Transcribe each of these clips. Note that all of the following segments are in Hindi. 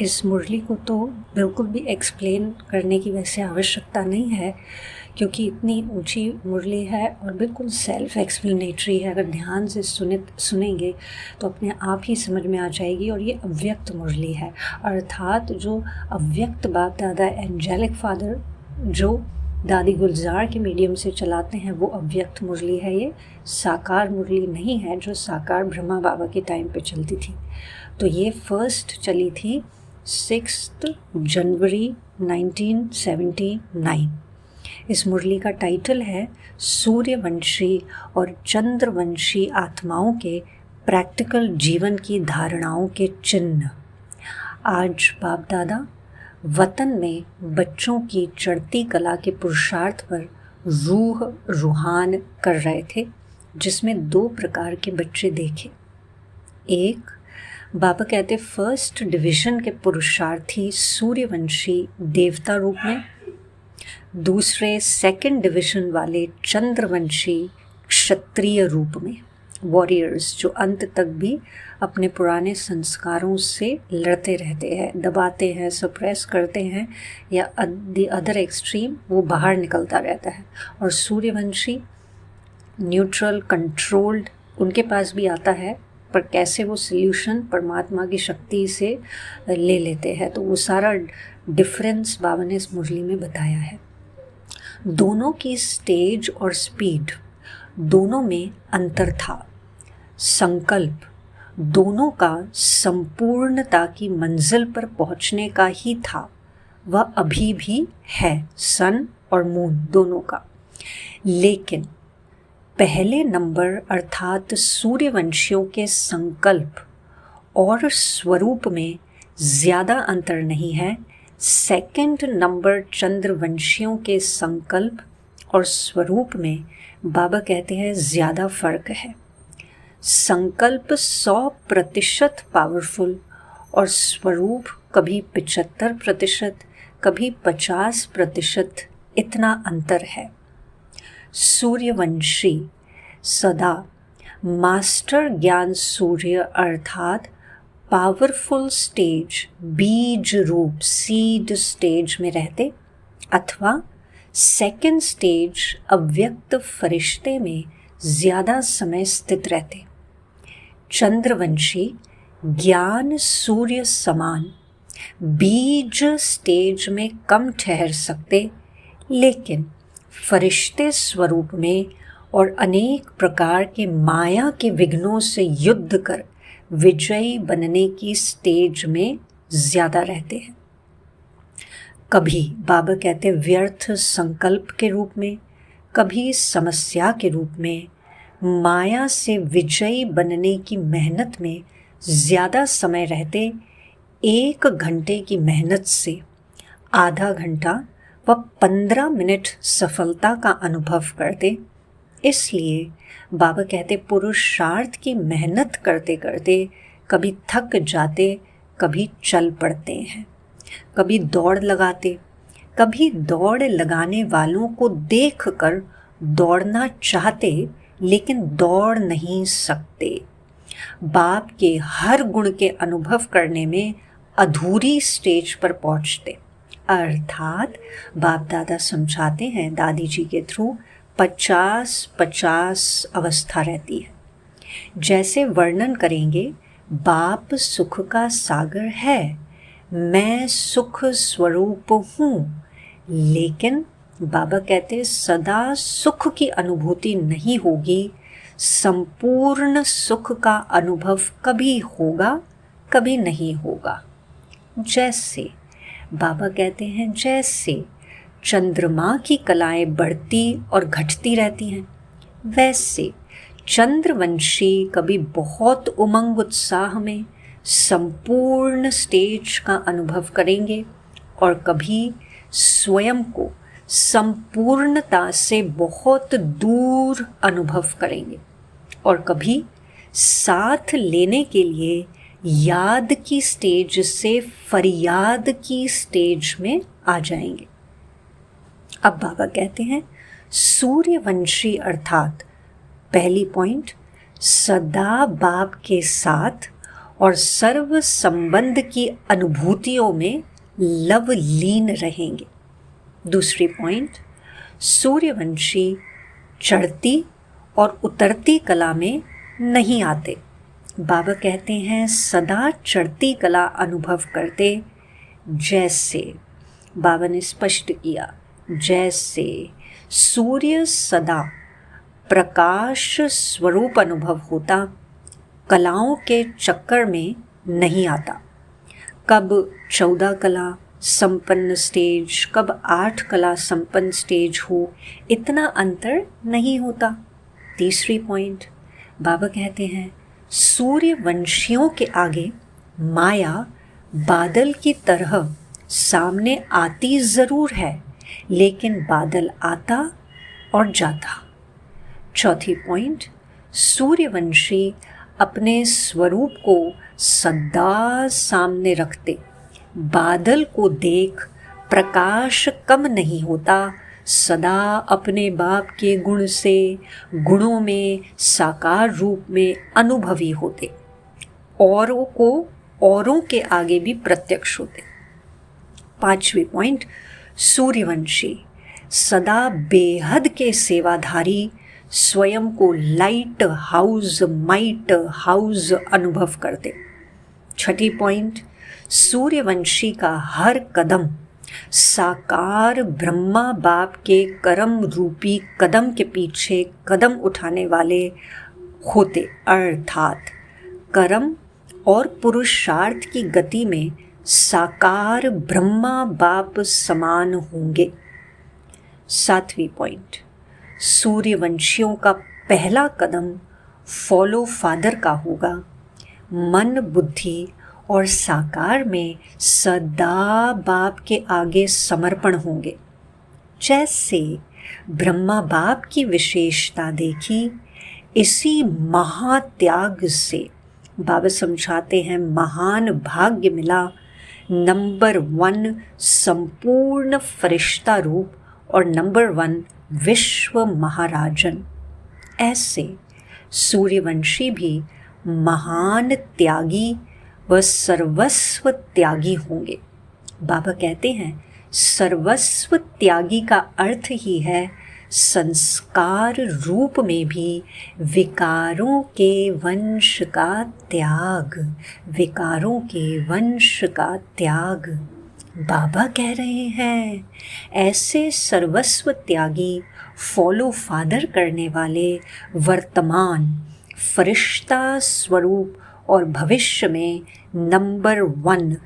इस मुरली को तो बिल्कुल भी एक्सप्लेन करने की वैसे आवश्यकता नहीं है, क्योंकि इतनी ऊंची मुरली है और बिल्कुल सेल्फ एक्सप्लेनेटरी है। अगर ध्यान से सुनेंगे तो अपने आप ही समझ में आ जाएगी। और ये अव्यक्त मुरली है, अर्थात जो अव्यक्त बाप दादा एंजेलिक फादर जो दादी गुलजार के मीडियम से चलाते हैं, वो अव्यक्त मुरली है। ये साकार मुरली नहीं है जो साकार ब्रह्मा बाबा के टाइम पे चलती थी। तो ये फर्स्ट चली थी 6 जनवरी 1979। इस मुरली का टाइटल है सूर्यवंशी और चंद्रवंशी आत्माओं के प्रैक्टिकल जीवन की धारणाओं के चिन्ह। आज बाप दादा वतन में बच्चों की चढ़ती कला के पुरुषार्थ पर रूहान कर रहे थे, जिसमें 2 प्रकार के बच्चे देखे। एक, बाबा कहते फर्स्ट डिवीजन के पुरुषार्थी सूर्यवंशी देवता रूप में, दूसरे सेकंड डिवीजन वाले चंद्रवंशी क्षत्रिय रूप में, वॉरियर्स जो अंत तक भी अपने पुराने संस्कारों से लड़ते रहते हैं, दबाते हैं, सप्रेस करते हैं, या द अदर एक्सट्रीम वो बाहर निकलता रहता है। और सूर्यवंशी न्यूट्रल, कंट्रोल्ड उनके पास भी आता है, पर कैसे वो सल्यूशन परमात्मा की शक्ति से ले लेते हैं। तो वो सारा डिफरेंस बाबा ने इस मुरली में बताया है। दोनों की स्टेज और स्पीड, दोनों में अंतर था। संकल्प दोनों का संपूर्णता की मंजिल पर पहुंचने का ही था, वह अभी भी है, सन और मून दोनों का। लेकिन पहले नंबर अर्थात सूर्यवंशियों के संकल्प और स्वरूप में ज़्यादा अंतर नहीं है। सेकंड नंबर चंद्रवंशियों के संकल्प और स्वरूप में बाबा कहते हैं ज़्यादा फर्क है। संकल्प 100% पावरफुल और स्वरूप कभी 75%, कभी 50%, इतना अंतर है। सूर्यवंशी सदा मास्टर ज्ञान सूर्य अर्थात पावरफुल स्टेज, बीज रूप सीड स्टेज में रहते, अथवा सेकंड स्टेज अव्यक्त फरिश्ते में ज़्यादा समय स्थित रहते। चंद्रवंशी ज्ञान सूर्य समान बीज स्टेज में कम ठहर सकते, लेकिन फरिश्ते स्वरूप में और अनेक प्रकार के माया के विघ्नों से युद्ध कर विजयी बनने की स्टेज में ज़्यादा रहते हैं। कभी बाबा कहते व्यर्थ संकल्प के रूप में, कभी समस्या के रूप में, माया से विजयी बनने की मेहनत में ज़्यादा समय रहते। 1 घंटे की मेहनत से आधा घंटा व 15 मिनट सफलता का अनुभव करते। इसलिए बाबा कहते पुरुषार्थ की मेहनत करते करते कभी थक जाते, कभी चल पड़ते हैं, कभी दौड़ लगाते, कभी दौड़ लगाने वालों को देखकर दौड़ना चाहते, लेकिन दौड़ नहीं सकते। बाप के हर गुण के अनुभव करने में अधूरी स्टेज पर पहुंचते। अर्थात बाप दादा समझाते हैं दादी जी के थ्रू 50-50 अवस्था रहती है। जैसे वर्णन करेंगे, बाप सुख का सागर है, मैं सुख स्वरूप हूँ, लेकिन बाबा कहते सदा सुख की अनुभूति नहीं होगी। संपूर्ण सुख का अनुभव कभी होगा, कभी नहीं होगा। जैसे बाबा कहते हैं जैसे चंद्रमा की कलाएं बढ़ती और घटती रहती हैं, वैसे चंद्रवंशी कभी बहुत उमंग उत्साह में संपूर्ण स्टेज का अनुभव करेंगे और कभी स्वयं को संपूर्णता से बहुत दूर अनुभव करेंगे, और कभी साथ लेने के लिए याद की स्टेज से फरियाद की स्टेज में आ जाएंगे। अब बाबा कहते हैं सूर्यवंशी अर्थात पहली पॉइंट सदा बाप के साथ और सर्व संबंध की अनुभूतियों में लवलीन रहेंगे। दूसरी पॉइंट, सूर्यवंशी चढ़ती और उतरती कला में नहीं आते। बाबा कहते हैं सदा चढ़ती कला अनुभव करते, जैसे बाबा ने स्पष्ट किया, जैसे सूर्य सदा प्रकाश स्वरूप अनुभव होता, कलाओं के चक्कर में नहीं आता। कब 14 कला संपन्न स्टेज, कब 8 कला संपन्न स्टेज हो, इतना अंतर नहीं होता। तीसरी पॉइंट, बाबा कहते हैं सूर्यवंशियों के आगे माया बादल की तरह सामने आती ज़रूर है, लेकिन बादल आता और जाता। चौथी पॉइंट, सूर्यवंशी अपने स्वरूप को सदा सामने रखते, बादल को देख प्रकाश कम नहीं होता, सदा अपने बाप के गुण से गुणों में साकार रूप में अनुभवी होते, औरों को औरों के आगे भी प्रत्यक्ष होते। पांचवी पॉइंट, सूर्यवंशी सदा बेहद के सेवाधारी, स्वयं को लाइट हाउस माइट हाउस अनुभव करते। छठी पॉइंट, सूर्यवंशी का हर कदम साकार ब्रह्मा बाप के कर्म रूपी कदम के पीछे कदम उठाने वाले होते, अर्थात कर्म और पुरुषार्थ की गति में साकार ब्रह्मा बाप समान होंगे। सातवीं पॉइंट, सूर्यवंशियों का पहला कदम फॉलो फादर का होगा, मन बुद्धि और साकार में सदा बाप के आगे समर्पण होंगे। जैसे ब्रह्मा बाप की विशेषता देखी, इसी महात्याग से बाबा समझाते हैं महान भाग्य मिला, नंबर 1 संपूर्ण फरिश्ता रूप और नंबर 1 विश्व महाराजन। ऐसे सूर्यवंशी भी महान त्यागी व सर्वस्व त्यागी होंगे। बाबा कहते हैं सर्वस्व त्यागी का अर्थ ही है संस्कार रूप में भी विकारों के वंश का त्याग, विकारों के वंश का त्याग। बाबा कह रहे हैं ऐसे सर्वस्व त्यागी फॉलो फादर करने वाले वर्तमान फरिश्ता स्वरूप और भविष्य में नंबर 1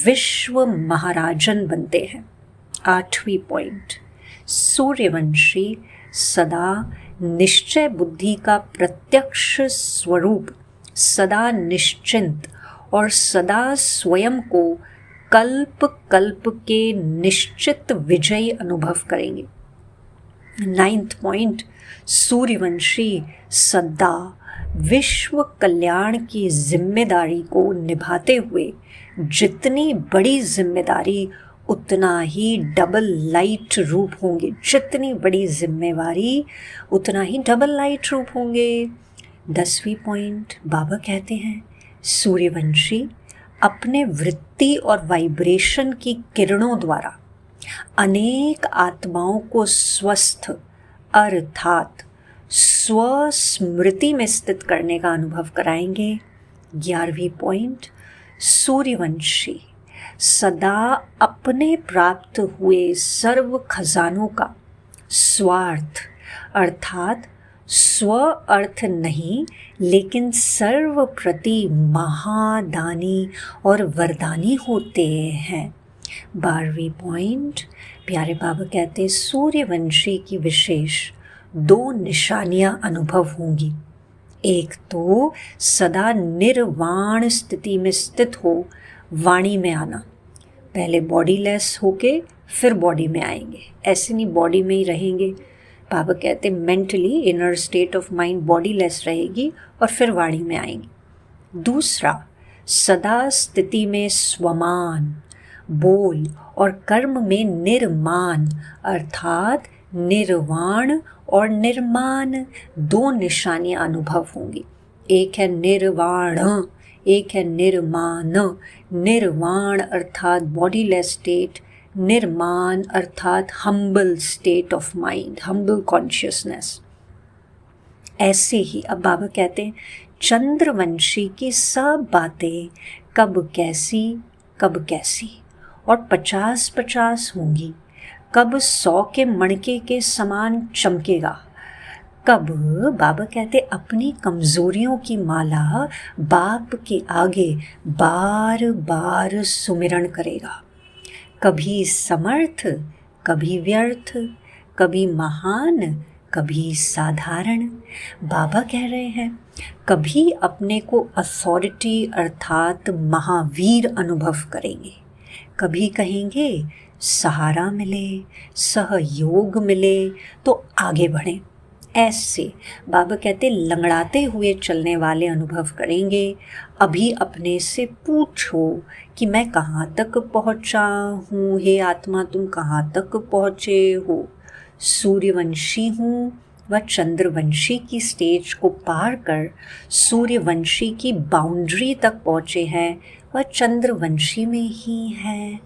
विश्व महाराजन बनते हैं। आठवीं पॉइंट, सूर्यवंशी सदा निश्चय बुद्धि का प्रत्यक्ष स्वरूप, सदा निश्चिंत और सदा स्वयं को कल्प कल्प के निश्चित विजयी अनुभव करेंगे। 9th पॉइंट, सूर्यवंशी सदा विश्व कल्याण की जिम्मेदारी को निभाते हुए जितनी बड़ी जिम्मेदारी उतना ही डबल लाइट रूप होंगे, जितनी बड़ी जिम्मेवारी उतना ही डबल लाइट रूप होंगे। 10वीं पॉइंट, बाबा कहते हैं सूर्यवंशी अपने वृत्ति और वाइब्रेशन की किरणों द्वारा अनेक आत्माओं को स्वस्थ अर्थात स्वस्मृति में स्थित करने का अनुभव कराएंगे। 11वीं पॉइंट, सूर्यवंशी सदा अपने प्राप्त हुए सर्व खजानों का स्वार्थ अर्थात स्व अर्थ नहीं लेकिन सर्व प्रति महादानी और वरदानी होते हैं। 12वीं पॉइंट, प्यारे बाबा कहते सूर्यवंशी की विशेष 2 निशानियां अनुभव होंगी। एक तो सदा निर्वाण स्थिति में स्थित हो वाणी में आना, पहले बॉडी लेस होके फिर बॉडी में आएंगे, ऐसे नहीं बॉडी में ही रहेंगे। बाबा कहते mentally inner state of mind body less रहेगी और फिर वाणी में आएंगे। दूसरा, सदा स्थिति में स्वमान, बोल और कर्म में निर्माण अर्थात निर्वाण और निर्माण 2 निशानियां अनुभव होंगी। एक है निर्वाण एक है निर्माण, निर्वाण अर्थात बॉडीलेस स्टेट, निर्माण अर्थात humble state of mind, humble consciousness. ऐसे ही अब बाबा कहते हैं चंद्रवंशी की सब बातें कब कैसी और 50-50 होंगी, कब 100 के मणके के समान चमकेगा, कब बाबा कहते अपनी कमज़ोरियों की माला बाप के आगे बार बार सुमिरन करेगा, कभी समर्थ, कभी व्यर्थ, कभी महान, कभी साधारण। बाबा कह रहे हैं कभी अपने को अथॉरिटी अर्थात महावीर अनुभव करेंगे, कभी कहेंगे सहारा मिले, सहयोग मिले तो आगे बढ़ें। ऐसे बाबा कहते लंगड़ाते हुए चलने वाले अनुभव करेंगे। अभी अपने से पूछो कि मैं कहाँ तक पहुँचा हूँ, हे आत्मा तुम कहाँ तक पहुँचे हो। सूर्यवंशी हूँ व चंद्रवंशी की स्टेज को पार कर सूर्यवंशी की बाउंड्री तक पहुँचे हैं, वह चंद्रवंशी में ही है।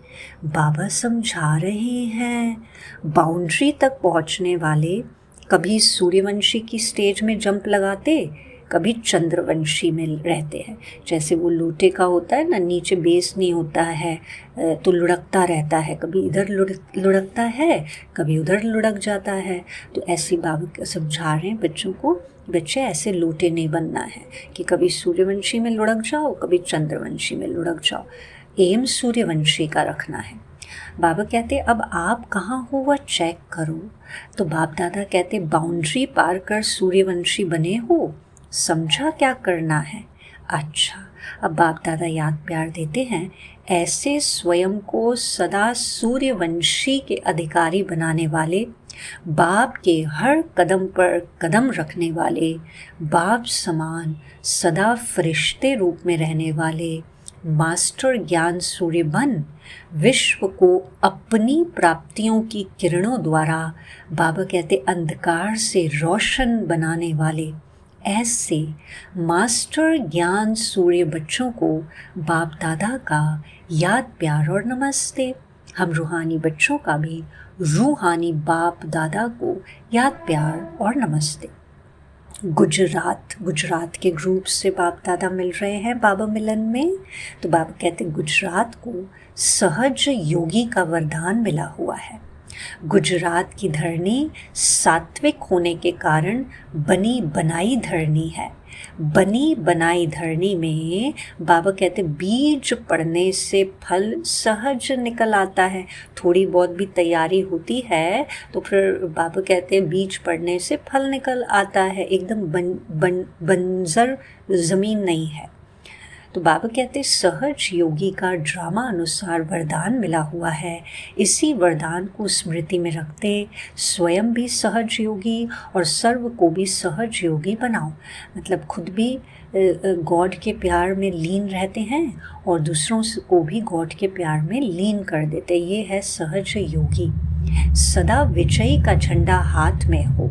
बाबा समझा रहे हैं बाउंड्री तक पहुँचने वाले कभी सूर्यवंशी की स्टेज में जंप लगाते, कभी चंद्रवंशी में रहते हैं। जैसे वो लोटे का होता है ना, नीचे बेस नहीं होता है तो लुढ़कता रहता है, कभी इधर लुढ़कता है, कभी उधर लुढ़क जाता है। तो ऐसी बाबा समझा रहे हैं बच्चों को, बच्चे ऐसे लोटे नहीं बनना है कि कभी सूर्यवंशी में लुढ़क जाओ, कभी चंद्रवंशी में लुढ़क जाओ। एम सूर्यवंशी का रखना है। बाबा कहते अब आप कहाँ हो वह चेक करो। तो बाप दादा कहते बाउंड्री पार कर सूर्यवंशी बने हो, समझा क्या करना है। अच्छा, अब बाप दादा याद प्यार देते हैं ऐसे स्वयं को सदा सूर्यवंशी के अधिकारी बनाने वाले, बाप के हर कदम पर कदम रखने वाले, बाप समान सदा फरिश्ते रूप में रहने वाले, मास्टर ज्ञान सूर्य बन विश्व को अपनी प्राप्तियों की किरणों द्वारा बाबा कहते अंधकार से रोशन बनाने वाले, ऐसे मास्टर ज्ञान सूर्य बच्चों को बाप दादा का याद प्यार और नमस्ते। हम रूहानी बच्चों का भी रूहानी बाप दादा को याद प्यार और नमस्ते। गुजरात के ग्रुप से बाप दादा मिल रहे हैं बाबा मिलन में। तो बाबा कहते गुजरात को सहज योगी का वरदान मिला हुआ है। गुजरात की धरनी सात्विक होने के कारण बनी बनाई धरनी है। बनी बनाई धरनी में बाबा कहते बीज पड़ने से फल सहज निकल आता है। थोड़ी बहुत भी तैयारी होती है तो फिर बाबा कहते बीज पड़ने से फल निकल आता है, एकदम बंजर ज़मीन नहीं है। तो बाबा कहते सहज योगी का ड्रामा अनुसार वरदान मिला हुआ है। इसी वरदान को स्मृति में रखते स्वयं भी सहज योगी और सर्व को भी सहज योगी बनाओ। मतलब खुद भी गॉड के प्यार में लीन रहते हैं और दूसरों को भी गॉड के प्यार में लीन कर देते। ये है सहज योगी। सदा विजयी का झंडा हाथ में हो।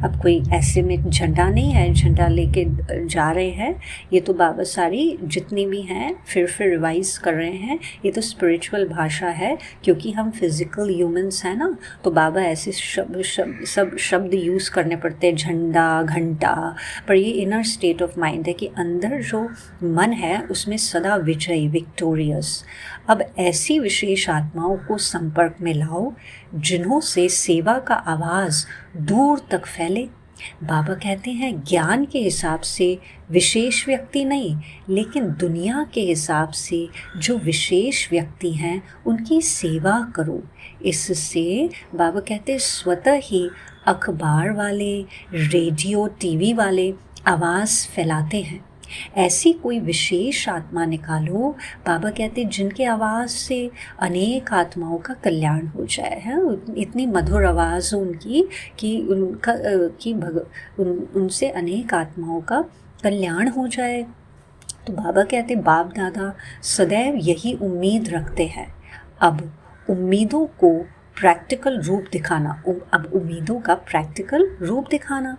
अब कोई ऐसे में झंडा नहीं है, झंडा लेके जा रहे हैं। ये तो बाबा सारी जितनी भी हैं फिर रिवाइज कर रहे हैं। ये तो स्पिरिचुअल भाषा है क्योंकि हम फिज़िकल ह्यूमंस हैं ना, तो बाबा ऐसे सब शब्द यूज़ करने पड़ते हैं, झंडा, घंटा। पर ये इनर स्टेट ऑफ माइंड है कि अंदर जो मन है उसमें सदा विजयी, विक्टोरियस। अब ऐसी विशेष आत्माओं को संपर्क में लाओ जिन्हों से सेवा का आवाज़ दूर तक फैले। बाबा कहते हैं ज्ञान के हिसाब से विशेष व्यक्ति नहीं, लेकिन दुनिया के हिसाब से जो विशेष व्यक्ति हैं उनकी सेवा करो। इससे बाबा कहते हैं स्वतः ही अखबार वाले, रेडियो, टीवी वाले आवाज़ फैलाते हैं। ऐसी कोई विशेष आत्मा निकालो, बाबा कहते जिनके आवाज़ से अनेक आत्माओं का कल्याण हो जाए। है इतनी मधुर आवाज़ हो उनकी कि उनसे अनेक आत्माओं का कल्याण हो जाए। तो बाबा कहते बाप दादा सदैव यही उम्मीद रखते हैं। अब उम्मीदों को प्रैक्टिकल रूप दिखाना, अब उम्मीदों का प्रैक्टिकल रूप दिखाना।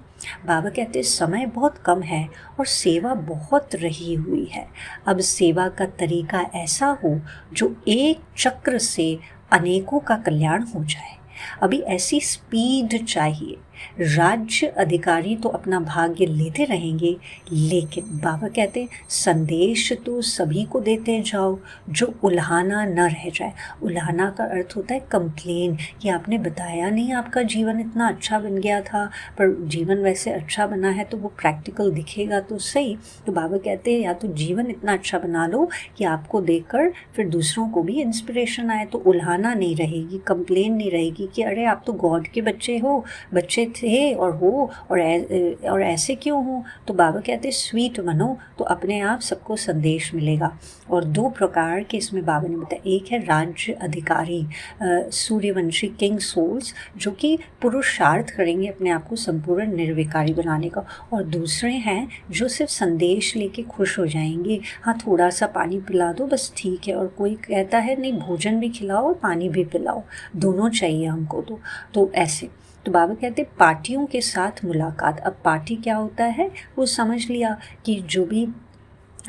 बाबा कहते समय बहुत कम है और सेवा बहुत रही हुई है। अब सेवा का तरीका ऐसा हो जो एक चक्र से अनेकों का कल्याण हो जाए। अभी ऐसी स्पीड चाहिए। राज्य अधिकारी तो अपना भाग्य लेते रहेंगे, लेकिन बाबा कहते संदेश तो सभी को देते जाओ, जो उल्हाना न रह जाए। उल्हाना का अर्थ होता है कंप्लेन, कि आपने बताया नहीं आपका जीवन इतना अच्छा बन गया था, पर जीवन वैसे अच्छा बना है तो वो प्रैक्टिकल दिखेगा तो सही। तो बाबा कहते हैं या तो जीवन इतना अच्छा बना लो कि आपको देखकर फिर दूसरों को भी इंस्पिरेशन आए, तो उल्हाना नहीं रहेगी, कंप्लेन नहीं रहेगी कि अरे आप तो गॉड के बच्चे थे और हो और ऐसे क्यों हो। तो बाबा कहते स्वीट बनो तो अपने आप सबको संदेश मिलेगा। और दो प्रकार के इसमें बाबा ने बताया, एक है राज्य अधिकारी सूर्यवंशी किंग सोल्स, जो कि पुरुषार्थ करेंगे अपने आप को संपूर्ण निर्विकारी बनाने का, और दूसरे हैं जो सिर्फ संदेश लेके खुश हो जाएंगे। हाँ, थोड़ा सा पानी पिला दो बस ठीक है, और कोई कहता है नहीं भोजन भी खिलाओ और पानी भी पिलाओ, दोनों चाहिए हमको। तो ऐसे तो बाबा कहते पार्टियों के साथ मुलाकात। अब पार्टी क्या होता है वो समझ लिया कि जो भी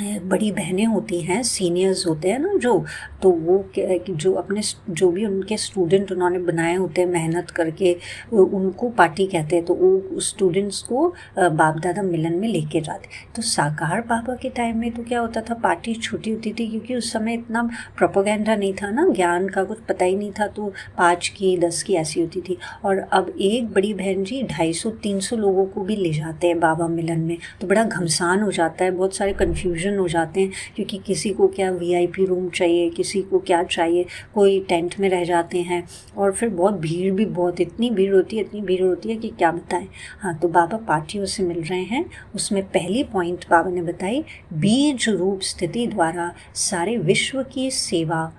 बड़ी बहनें होती हैं, सीनियर्स होते हैं ना जो, तो वो जो अपने जो भी उनके स्टूडेंट उन्होंने बनाए होते हैं मेहनत करके, उनको पार्टी कहते हैं। तो वो स्टूडेंट्स को बाप दादा मिलन में लेके जाते। तो साकार बाबा के टाइम में तो क्या होता था, पार्टी छोटी होती थी, क्योंकि उस समय इतना प्रोपोगेंडा नहीं था ना, ज्ञान का कुछ पता ही नहीं था, तो 5 की 10 की ऐसी होती थी। और अब एक बड़ी बहन जी 250-300 लोगों को भी ले जाते हैं बाबा मिलन में, तो बड़ा घमसान हो जाता है, बहुत सारे कन्फ्यूजन हो जाते हैं, क्योंकि किसी को क्या वीआईपी रूम चाहिए, किसी को क्या चाहिए, कोई टेंट में रह जाते हैं, और फिर बहुत भीड़ भी बहुत, इतनी भीड़ होती है कि क्या बताएं। हाँ, तो बाबा पार्टियों से मिल रहे हैं। उसमें पहली पॉइंट बाबा ने बताई, बीज रूप स्थिति द्वारा सारे विश्व की सेवा।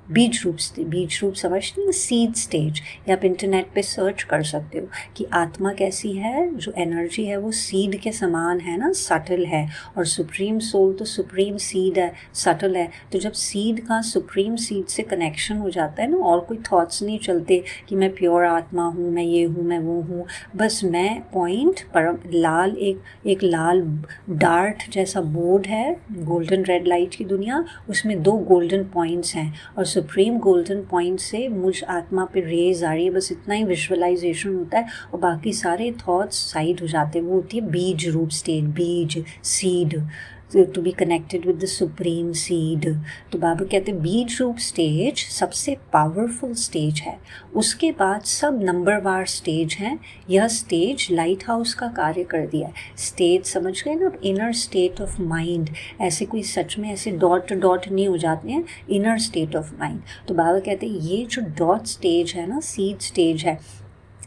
बीज रूप समझते हैं, सीड स्टेज, या आप इंटरनेट पे सर्च कर सकते हो कि आत्मा कैसी है, जो एनर्जी है वो सीड के समान है ना, सटल है, और सुप्रीम सोल तो सुप्रीम सीड है, सटल है। तो जब सीड का सुप्रीम सीड से कनेक्शन हो जाता है ना, और कोई थॉट्स नहीं चलते कि मैं प्योर आत्मा हूँ, मैं ये हूँ, मैं वो हूँ, बस मैं पॉइंट पर लाल एक लाल डार्ट जैसा बोर्ड है, गोल्डन रेड लाइट की दुनिया, उसमें 2 गोल्डन पॉइंट्स हैं, और सुप्रीम गोल्डन पॉइंट से मुझ आत्मा पे रेज आ रही है, बस इतना ही विजुअलाइजेशन होता है, और बाकी सारे थॉट्स साइड हो जाते हैं। वो होती है बीज रूप स्टेज, बीज seed, to be connected with the supreme seed. तो बाबा कहते हैं बीज रूप स्टेज सबसे पावरफुल स्टेज है, उसके बाद सब नंबरवार स्टेज हैं। यह स्टेज लाइट हाउस का कार्य कर दिया है। स्टेज समझ गए ना, इनर स्टेट ऑफ माइंड, ऐसे कोई सच में ऐसे डॉट डॉट नहीं हो जाते हैं, इनर स्टेट ऑफ माइंड। तो बाबा कहते हैं ये जो डॉट स्टेज है ना, सीड स्टेज है।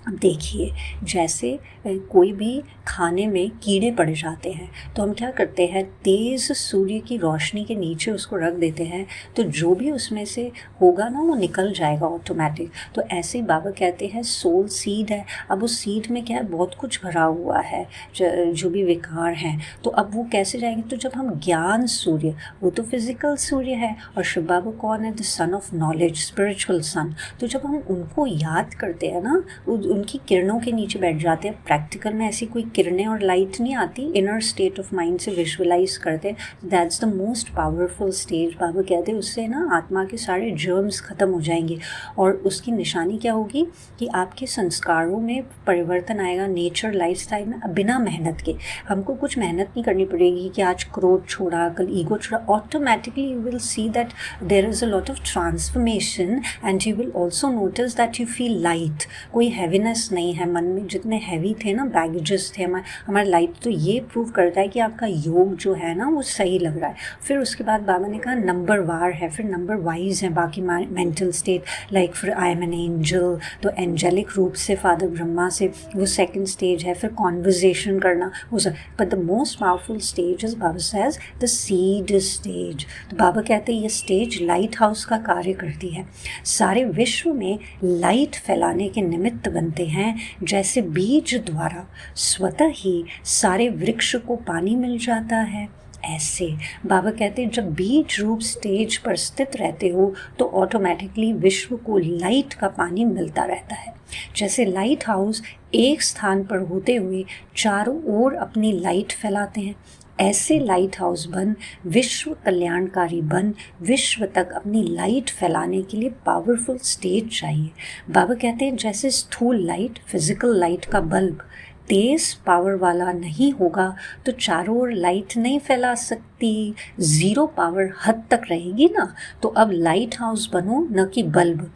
अब देखिए, जैसे कोई भी खाने में कीड़े पड़ जाते हैं तो हम क्या करते हैं, तेज़ सूर्य की रोशनी के नीचे उसको रख देते हैं, तो जो भी उसमें से होगा ना वो निकल जाएगा ऑटोमेटिक। तो ऐसे ही बाबा कहते हैं सोल सीड है। अब उस सीड में क्या है, बहुत कुछ भरा हुआ है, जो भी विकार हैं, तो अब वो कैसे जाएंगे। तो जब हम ज्ञान सूर्य, वो तो फिजिकल सूर्य है, और शिव बाबा कौन है, the sun of knowledge, spiritual sun. तो जब हम उनको याद करते हैं ना, उनकी किरणों के नीचे बैठ जाते हैं। प्रैक्टिकल में ऐसी कोई किरणें और लाइट नहीं आती, इनर स्टेट ऑफ माइंड से विजुअलाइज करते हैं। That's the most powerful stage. बाबा कहते हैं उससे ना आत्मा के सारे जर्म्स खत्म हो जाएंगे, और उसकी निशानी क्या होगी कि आपके संस्कारों में परिवर्तन आएगा, नेचर लाइफस्टाइल में, बिना मेहनत के। हमको कुछ मेहनत नहीं करनी पड़ेगी कि आज क्रोध छोड़ा, कल ईगो छोड़ा, automatically you will see that there is a lot of transformation, and you will also notice that you feel light. कोई हैवीनेस नहीं है मन में, जितने हैवी थे ना बैगेजेस थे हमारे लाइफ। तो ये प्रूव करता है कि आपका योग जो है ना वो सही लग रहा है। फिर उसके बाद बाबा ने कहा नंबर वार है, फिर नंबर वाइज है बाकी मेंटल स्टेट, लाइक फिर आई एम एन एंजल, तो एंजेलिक रूप से फादर ब्रह्मा से वो सेकंड स्टेज है। फिर कॉन्वर्जेशन करना वो सब, but the most powerful stage is Baba says the seed stage. तो बाबा कहते हैं ये स्टेज लाइट हाउस का कार्य करती है, सारे विश्व में लाइट फैलाने के निमित्त बनते हैं। जैसे बीज द्वारा स्वतः ही सारे वृक्ष को पानी मिल जाता है, ऐसे बाबा कहते हैं जब बीज रूप स्टेज पर स्थित रहते हो तो ऑटोमेटिकली विश्व को लाइट का पानी मिलता रहता है। जैसे लाइट हाउस एक स्थान पर होते हुए चारों ओर अपनी लाइट फैलाते हैं, ऐसे लाइट हाउस बन, विश्व कल्याणकारी बन, विश्व तक अपनी लाइट फैलाने के लिए पावरफुल स्टेज चाहिए। बाबा कहते हैं जैसे स्थूल लाइट, फिजिकल लाइट का बल्ब तेज पावर वाला नहीं होगा तो चारों ओर लाइट नहीं फैला सकती, ज़ीरो पावर हद तक रहेगी ना। तो अब लाइट हाउस बनो, न कि बल्ब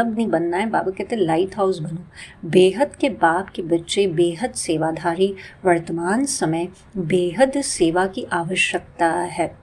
नहीं बनना है। बाबा कहते लाइट हाउस बनो। बेहद के बाप के बच्चे बेहद सेवाधारी, वर्तमान समय बेहद सेवा की आवश्यकता है।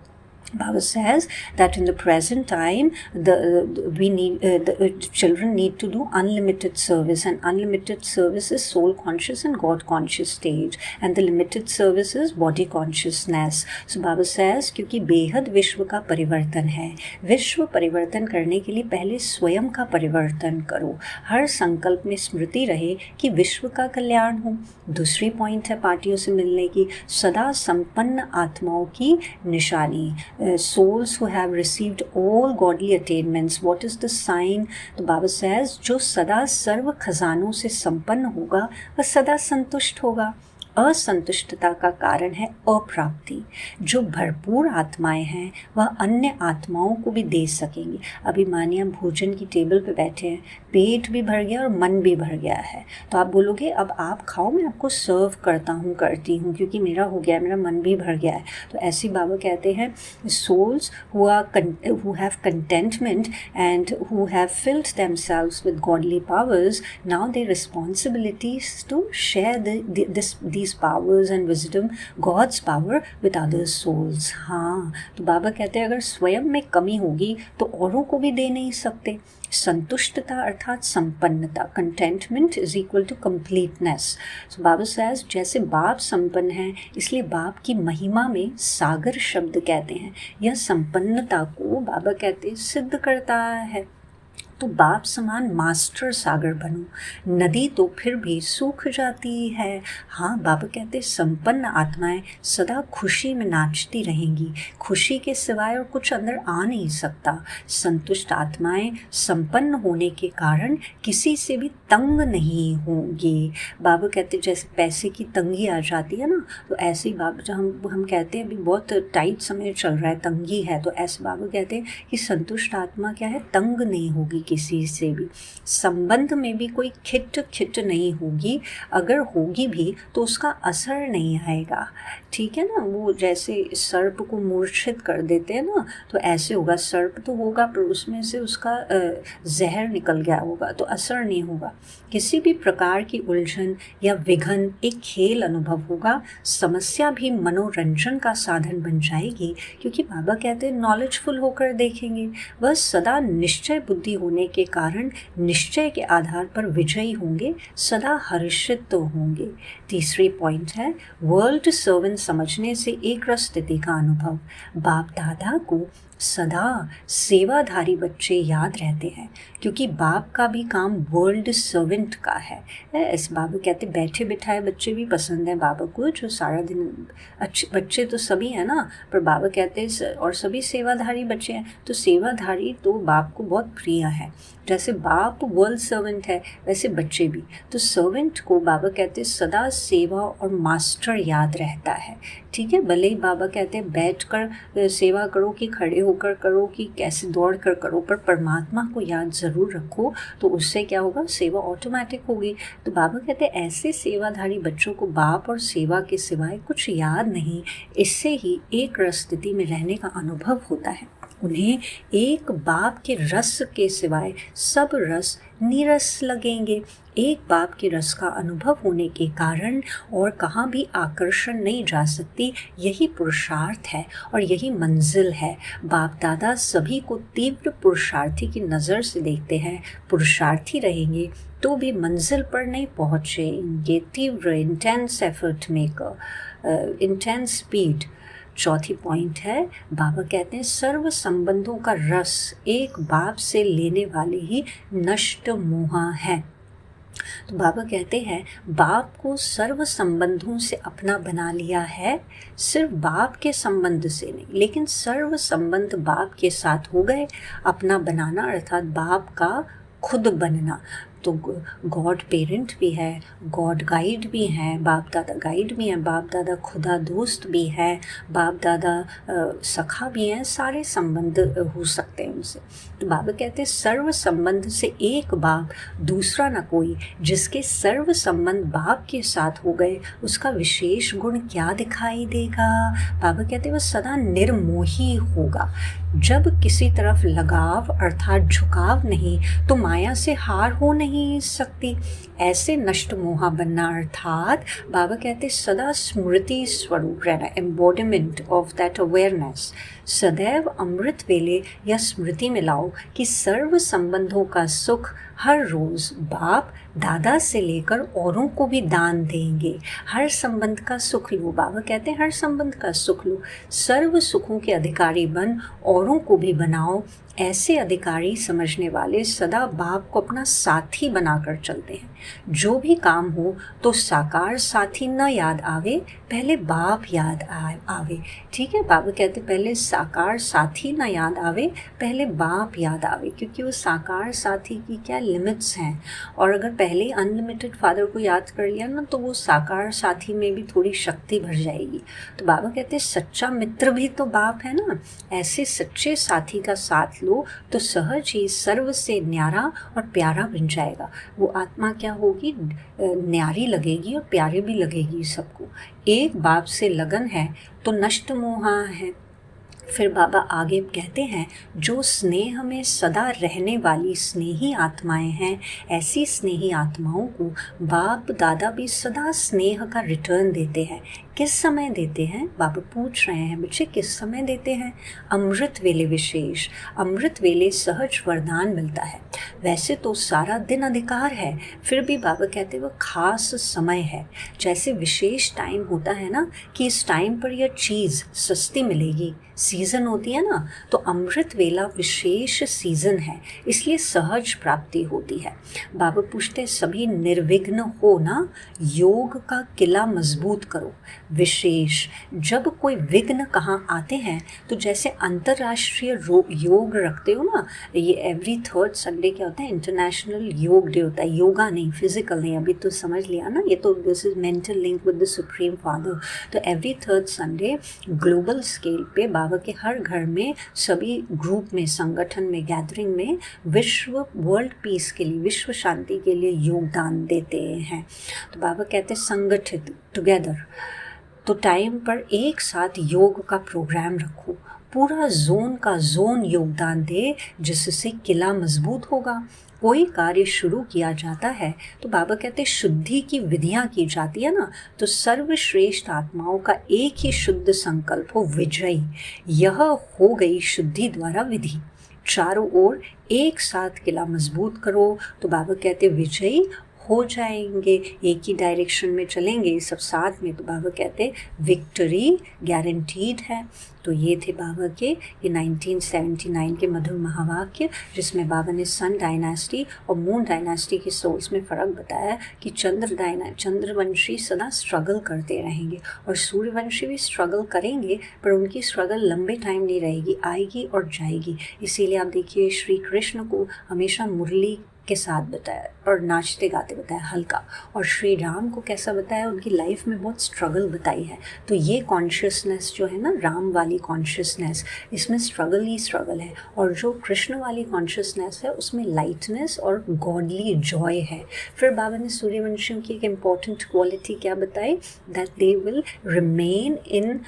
Baba says that in the present time, the children need to do unlimited service, and unlimited service is soul conscious and God conscious stage, and the limited service is body consciousness. So Baba says क्योंकि बेहद विश्व का परिवर्तन है, विश्व परिवर्तन करने के लिए पहले स्वयं का परिवर्तन करो। हर संकल्प में स्मृति रहे कि विश्व का कल्याण हो। दूसरी पॉइंट है पार्टियों से मिलने की, सदा संपन्न आत्माओं की निशानी। Souls who have received all godly attainments, what is the sign? तो बाबा says जो सदा सर्व खजानों से संपन्न होगा वह सदा संतुष्ट होगा। असंतुष्टता का कारण है अप्राप्ति। जो भरपूर आत्माएं हैं वह अन्य आत्माओं को भी दे सकेंगी। अभी मानिए हम भोजन की टेबल पे बैठे हैं, पेट भी भर गया और मन भी भर गया है, तो आप बोलोगे अब आप खाओ, मैं आपको सर्व करती हूँ क्योंकि मेरा हो गया, मेरा मन भी भर गया है। तो ऐसी बाबा कहते हैं souls who have contentment and who have filled themselves with godly powers, now their responsibility is to share these powers and wisdom, God's power with other souls। हाँ, तो बाबा कहते हैं अगर स्वयं में कमी होगी तो औरों को भी दे नहीं सकते। संतुष्टता अर्थात संपन्नता, contentment is equal to completeness. So Baba says जैसे बाप संपन्न है इसलिए बाप की महिमा में सागर शब्द कहते हैं। यह संपन्नता को बाबा कहते हैं सिद्ध करता है। तो बाप समान मास्टर सागर बनो, नदी तो फिर भी सूख जाती है। हाँ, बाबा कहते संपन्न आत्माएं सदा खुशी में नाचती रहेंगी, खुशी के सिवाय और कुछ अंदर आ नहीं सकता। संतुष्ट आत्माएं संपन्न होने के कारण किसी से भी तंग नहीं होंगी। बाबा कहते जैसे पैसे की तंगी आ जाती है ना, तो ऐसे ही बाबा जब हम कहते हैं अभी बहुत टाइट समय चल रहा है, तंगी है, तो ऐसे बाबा कहते हैं कि संतुष्ट आत्मा क्या है, तंग नहीं होगी किसी से भी। संबंध में भी कोई खिट नहीं होगी, अगर होगी भी तो उसका असर नहीं आएगा। ठीक है ना, वो जैसे सर्प को मूर्छित कर देते हैं ना, तो ऐसे होगा। सर्प तो होगा पर उसमें से उसका जहर निकल गया होगा, तो असर नहीं होगा। किसी भी प्रकार की उलझन या विघन एक खेल अनुभव होगा, समस्या भी मनोरंजन का साधन बन जाएगी, क्योंकि बाबा कहते हैं नॉलेजफुल होकर देखेंगे। वह सदा निश्चय बुद्धि होने के कारण निश्चय के आधार पर विजयी होंगे, सदा हर्षित होंगे। तीसरी पॉइंट है वर्ल्ड सर्वेंट समझने से एक रस स्थिति का अनुभव। बाप दादा को सदा सेवाधारी बच्चे याद रहते हैं, क्योंकि बाप का भी काम वर्ल्ड सर्वेंट का है। इस बाबा कहते बैठे बिठाए बच्चे भी पसंद हैं बाबा को, जो सारा दिन अच्छे बच्चे तो सभी हैं ना, पर बाबा कहते हैं और सभी सेवाधारी बच्चे हैं, तो सेवाधारी तो बाप को बहुत प्रिय है। जैसे बाप वर्ल्ड सर्वेंट है वैसे बच्चे भी। तो सर्वेंट को बाबा कहते हैं सदा सेवा और मास्टर याद रहता है। ठीक है, भले ही बाबा कहते हैं बैठ कर सेवा करो कि खड़े होकर करो कि कैसे दौड़ कर करो, पर परमात्मा को याद ज़रूर रखो, तो उससे क्या होगा, सेवा ऑटोमेटिक होगी। तो बाबा कहते हैं ऐसे सेवाधारी बच्चों को बाप और सेवा के सिवाय कुछ याद नहीं, इससे ही एक रस स्थिति में रहने का अनुभव होता है। उन्हें एक बाप के रस के सिवाय सब रस नीरस लगेंगे। एक बाप के रस का अनुभव होने के कारण और कहाँ भी आकर्षण नहीं जा सकती, यही पुरुषार्थ है और यही मंजिल है। बाप दादा सभी को तीव्र पुरुषार्थी की नज़र से देखते हैं। पुरुषार्थी रहेंगे तो भी मंजिल पर नहीं पहुँचेंगे। तीव्र intense effort maker, intense speed. चौथी पॉइंट है बाबा कहते हैं सर्व संबंधों का रस एक बाप से लेने वाले ही नष्ट मोहा है। तो बाबा कहते हैं बाप को सर्व संबंधों से अपना बना लिया है, सिर्फ बाप के संबंध से नहीं, लेकिन सर्व संबंध बाप के साथ हो गए। अपना बनाना अर्थात बाप का खुद बनना। तो गॉड पेरेंट भी है, गॉड गाइड भी हैं, बाप दादा गाइड भी हैं, बाप दादा खुदा दोस्त भी है, बाप दादा सखा भी हैं, सारे संबंध हो सकते हैं उनसे। तो बाबा कहते हैं सर्व संबंध से एक बाप, दूसरा ना कोई। जिसके सर्व संबंध बाप के साथ हो गए उसका विशेष गुण क्या दिखाई देगा? बाबा कहते हैं वह सदा निर्मोही होगा। जब किसी तरफ लगाव अर्थात झुकाव नहीं तो माया से हार हो नहीं सकती। ऐसे नष्ट मोहा बनना अर्थात बाबा कहते सदा स्मृति स्वरूप रहना, एम्बॉडीमेंट ऑफ दैट अवेयरनेस। सदैव अमृत वेले या स्मृति में लाओ कि सर्व संबंधों का सुख हर रोज़ बाप दादा से लेकर औरों को भी दान देंगे। हर संबंध का सुख लो, बाबा कहते हैं हर संबंध का सुख लो, सर्व सुखों के अधिकारी बन, औरों को भी बनाओ। ऐसे अधिकारी समझने वाले सदा बाप को अपना साथी बनाकर चलते हैं। जो भी काम हो तो साकार साथी न याद आवे, पहले बाप याद आवे। ठीक है, बाबा कहते पहले साकार साथी न याद आवे, पहले बाप याद आवे, क्योंकि वो साकार साथी की क्या लिमिट्स हैं। और अगर पहले अनलिमिटेड फादर को याद कर लिया ना तो वो साकार साथी में भी थोड़ी शक्ति भर जाएगी। तो बाबा कहते सच्चा मित्र भी तो बाप है ना। ऐसे सच्चे साथी का साथ लो तो सहज ही सर्व से न्यारा और प्यारा बन जाएगा। वो आत्मा क्या होगी, न्यारी लगेगी और प्यारी भी लगेगी सबको। एक बाप से लगन है तो नष्ट मोहा है। फिर बाबा आगे कहते हैं जो स्नेह में सदा रहने वाली स्नेही आत्माएं हैं, ऐसी स्नेही आत्माओं को बाप दादा भी सदा स्नेह का रिटर्न देते हैं। किस समय देते हैं? बाबा पूछ रहे हैं बच्चे किस समय देते हैं? अमृत वेले विशेष। अमृत वेले सहज वरदान मिलता है। वैसे तो सारा दिन अधिकार है, फिर भी बाबा कहते हैं वो खास समय है। जैसे विशेष टाइम होता है ना कि इस टाइम पर यह चीज़ सस्ती मिलेगी, सीज़न होती है ना, तो अमृत वेला विशेष सीज़न है, इसलिए सहज प्राप्ति होती है। बाबा पूछते सभी निर्विघ्न हो ना, योग का किला मजबूत करो। विशेष जब कोई विघ्न कहाँ आते हैं तो जैसे अंतर्राष्ट्रीय योग रखते हो ना, ये एवरी थर्ड संडे क्या होता है, इंटरनेशनल योग डे होता है। योगा नहीं, फिजिकल नहीं, अभी तो समझ लिया ना, ये तो this is mental link with the supreme father. तो every third Sunday global scale पे बाबा के हर घर में सभी ग्रुप में, संगठन में, गैदरिंग में विश्व वर्ल्ड पीस के लिए, विश्व शांति के लिए योगदान देते हैं। तो बाबा कहते हैं संगठित टुगेदर, तो टाइम पर एक साथ योग का प्रोग्राम रखो, पूरा जोन का जोन योगदान दे, जिससे किला मजबूत होगा। कोई कार्य शुरू किया जाता है तो बाबा कहते हैं शुद्धि की विधियां की जाती है ना, तो सर्वश्रेष्ठ आत्माओं का एक ही शुद्ध संकल्प हो, विजयी। यह हो गई शुद्धि द्वारा विधि। चारों ओर एक साथ किला मजबूत करो तो बाबा कहते हैं विजयी हो जाएंगे, एक ही डायरेक्शन में चलेंगे सब साथ में। तो बाबा कहते विक्ट्री गारंटीड है। तो ये थे बाबा के ये 1979 के मधुर महावाक्य, जिसमें बाबा ने सन डायनास्टी और मून डायनास्टी के सोल्स में फ़र्क बताया कि चंद्रवंशी सदा स्ट्रगल करते रहेंगे और सूर्यवंशी भी स्ट्रगल करेंगे, पर उनकी स्ट्रगल लंबे टाइम नहीं रहेगी, आएगी और जाएगी। इसीलिए आप देखिए श्री कृष्ण को हमेशा मुरली के साथ बताया और नाचते गाते बताया हल्का, और श्री राम को कैसा बताया, उनकी लाइफ में बहुत स्ट्रगल बताई है। तो ये कॉन्शियसनेस जो है ना, राम वाली कॉन्शियसनेस, इसमें स्ट्रगल ही स्ट्रगल है, और जो कृष्ण वाली कॉन्शियसनेस है उसमें लाइटनेस और गॉडली जॉय है। फिर बाबा ने सूर्यवंशियों की एक इम्पॉर्टेंट क्वालिटी क्या बताई, that they will remain in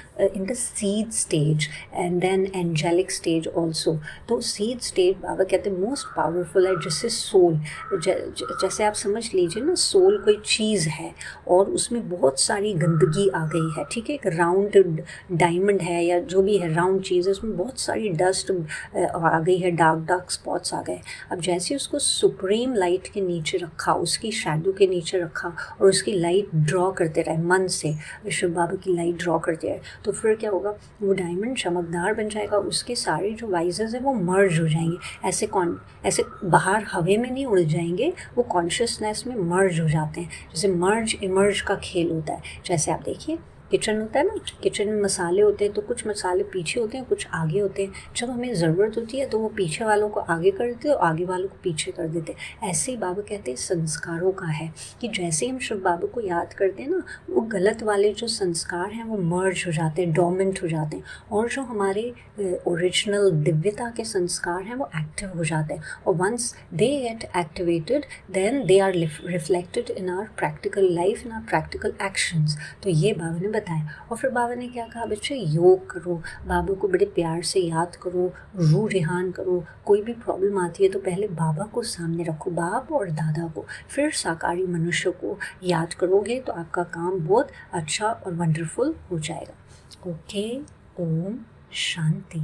the seed stage and then angelic stage also. तो सीड स्टेज बाबा कहते हैं मोस्ट पावरफुल है, जिससे सोल, जैसे आप समझ लीजिए ना, सोल कोई चीज़ है और उसमें बहुत सारी गंदगी आ गई है, ठीक है, एक राउंड डायमंड है या जो भी है राउंड चीज़ है, उसमें बहुत सारी डस्ट आ गई है, डार्क स्पॉट्स आ गए। अब जैसे उसको सुप्रीम लाइट के नीचे रखा, उसकी शैडो के नीचे रखा और उसकी लाइट ड्रॉ करते रहे मन से, शिव बाबा की लाइट ड्रॉ करते रहे, तो फिर क्या होगा, वो डायमंड चमकदार बन जाएगा, उसके सारे जो वाइजेस हैं वो मर्ज हो जाएंगे। ऐसे बाहर हवे में नहीं उड़ जाएंगे, वो कॉन्शियसनेस में मर्ज हो जाते हैं। जैसे मर्ज इमर्ज का खेल होता है। जैसे आप देखिए किचन होता है ना, किचन में मसाले होते हैं तो कुछ मसाले पीछे होते हैं, कुछ आगे होते हैं। जब हमें ज़रूरत होती है तो वो पीछे वालों को आगे कर देते हैं और आगे वालों को पीछे कर देते हैं। ऐसे ही बाबा कहते हैं संस्कारों का है कि जैसे ही हम शिव बाबा को याद करते हैं ना, वो गलत वाले जो संस्कार हैं वो मर्ज हो जाते हैं, डोमिनेंट हो जाते हैं, और जो हमारे ओरिजिनल दिव्यता के संस्कार हैं वो एक्टिव हो जाते हैं। और once they get activated then they are reflected in our practical life, in our practical actions. तो ये बाबा ने बताया। और फिर बाबा ने क्या कहा, बच्चे योग करो, बाबा को बड़े प्यार से याद करो, रूह रिहान करो। कोई भी प्रॉब्लम आती है तो पहले बाबा को सामने रखो, बाप और दादा को, फिर साकारी मनुष्य को याद करोगे तो आपका काम बहुत अच्छा और वंडरफुल हो जाएगा। ओके, ओम शांति।